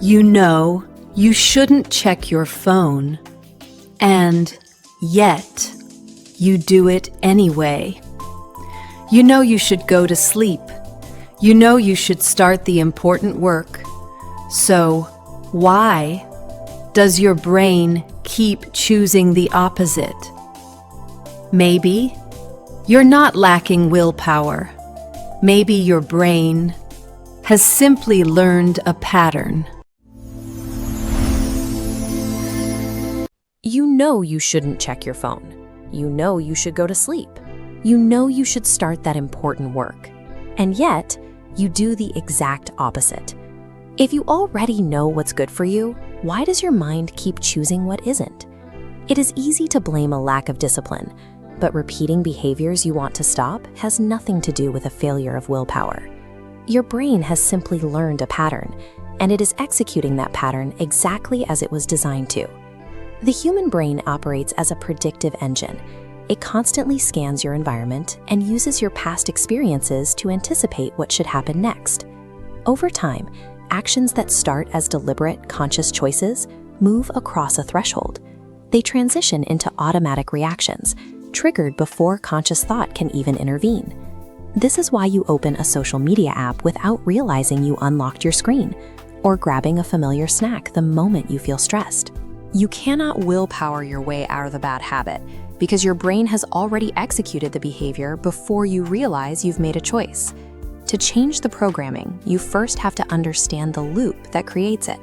You know you shouldn't check your phone, and yet you do it anyway. You know you should go to sleep. You know you should start the important work. So why does your brain keep choosing the opposite? Maybe you're not lacking willpower. Maybe your brain has simply learned a pattern. You know you shouldn't check your phone. You know you should go to sleep. You know you should start that important work. And yet, you do the exact opposite. If you already know what's good for you, why does your mind keep choosing what isn't? It is easy to blame a lack of discipline, but repeating behaviors you want to stop has nothing to do with a failure of willpower. Your brain has simply learned a pattern, and it is executing that pattern exactly as it was designed to. The human brain operates as a predictive engine. It constantly scans your environment and uses your past experiences to anticipate what should happen next. Over time, actions that start as deliberate, conscious choices move across a threshold. They transition into automatic reactions, triggered before conscious thought can even intervene. This is why you open a social media app without realizing you unlocked your screen, or grabbing a familiar snack the moment you feel stressed. You cannot willpower your way out of the bad habit because your brain has already executed the behavior before you realize you've made a choice. To change the programming, you first have to understand the loop that creates it.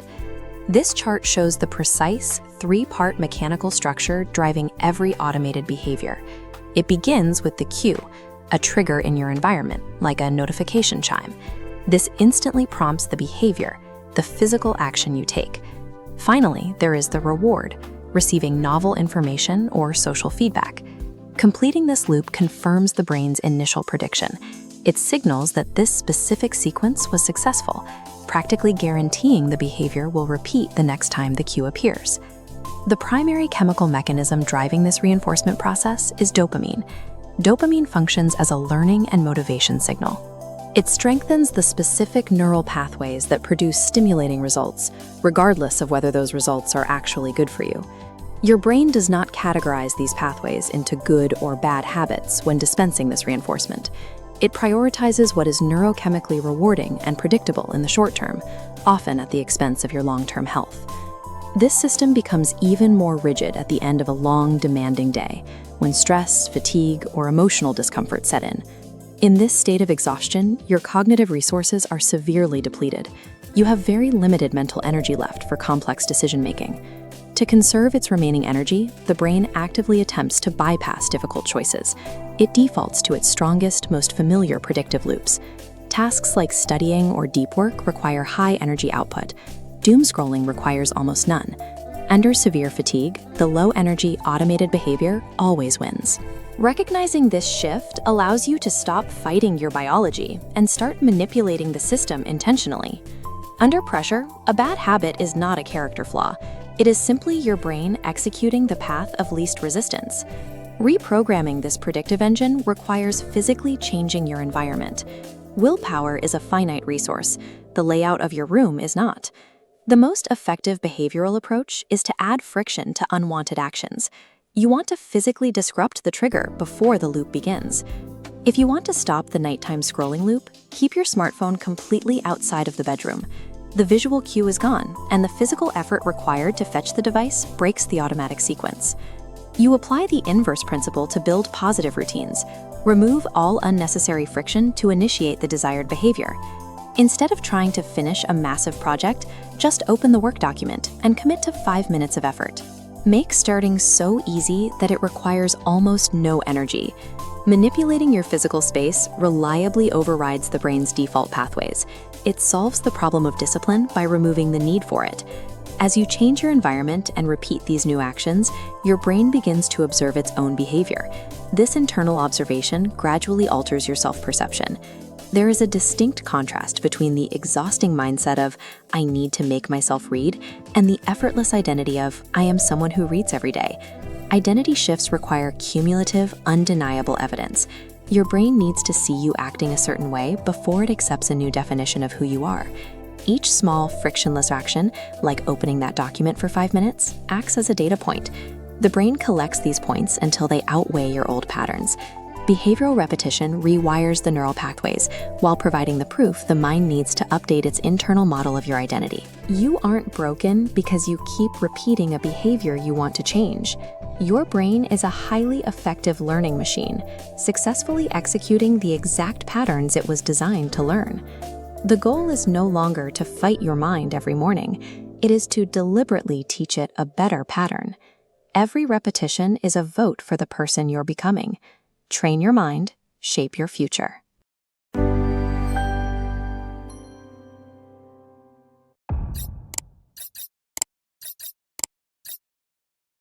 This chart shows the precise three-part mechanical structure driving every automated behavior. It begins with the cue, a trigger in your environment, like a notification chime. This instantly prompts the behavior, the physical action you take. Finally, there is the reward, receiving novel information or social feedback. Completing this loop confirms the brain's initial prediction. It signals that this specific sequence was successful, practically guaranteeing the behavior will repeat the next time the cue appears. The primary chemical mechanism driving this reinforcement process is dopamine. Dopamine functions as a learning and motivation signal. It strengthens the specific neural pathways that produce stimulating results, regardless of whether those results are actually good for you. Your brain does not categorize these pathways into good or bad habits when dispensing this reinforcement. It prioritizes what is neurochemically rewarding and predictable in the short term, often at the expense of your long-term health. This system becomes even more rigid at the end of a long, demanding day, when stress, fatigue, or emotional discomfort set in. In this state of exhaustion, your cognitive resources are severely depleted. You have very limited mental energy left for complex decision-making. To conserve its remaining energy, the brain actively attempts to bypass difficult choices. It defaults to its strongest, most familiar predictive loops. Tasks like studying or deep work require high energy output. Doom scrolling requires almost none. Under severe fatigue, the low-energy automated behavior always wins. Recognizing this shift allows you to stop fighting your biology and start manipulating the system intentionally. Under pressure, a bad habit is not a character flaw. It is simply your brain executing the path of least resistance. Reprogramming this predictive engine requires physically changing your environment. Willpower is a finite resource. The layout of your room is not. The most effective behavioral approach is to add friction to unwanted actions. You want to physically disrupt the trigger before the loop begins. If you want to stop the nighttime scrolling loop, keep your smartphone completely outside of the bedroom. The visual cue is gone, and the physical effort required to fetch the device breaks the automatic sequence. You apply the inverse principle to build positive routines. Remove all unnecessary friction to initiate the desired behavior. Instead of trying to finish a massive project, just open the work document and commit to 5 minutes of effort. Make starting so easy that it requires almost no energy. Manipulating your physical space reliably overrides the brain's default pathways. It solves the problem of discipline by removing the need for it. As you change your environment and repeat these new actions, your brain begins to observe its own behavior. This internal observation gradually alters your self-perception. There is a distinct contrast between the exhausting mindset of, I need to make myself read, and the effortless identity of, I am someone who reads every day. Identity shifts require cumulative, undeniable evidence. Your brain needs to see you acting a certain way before it accepts a new definition of who you are. Each small, frictionless action, like opening that document for 5 minutes, acts as a data point. The brain collects these points until they outweigh your old patterns. Behavioral repetition rewires the neural pathways while providing the proof the mind needs to update its internal model of your identity. You aren't broken because you keep repeating a behavior you want to change. Your brain is a highly effective learning machine, successfully executing the exact patterns it was designed to learn. The goal is no longer to fight your mind every morning. It is to deliberately teach it a better pattern. Every repetition is a vote for the person you're becoming. Train your mind, shape your future.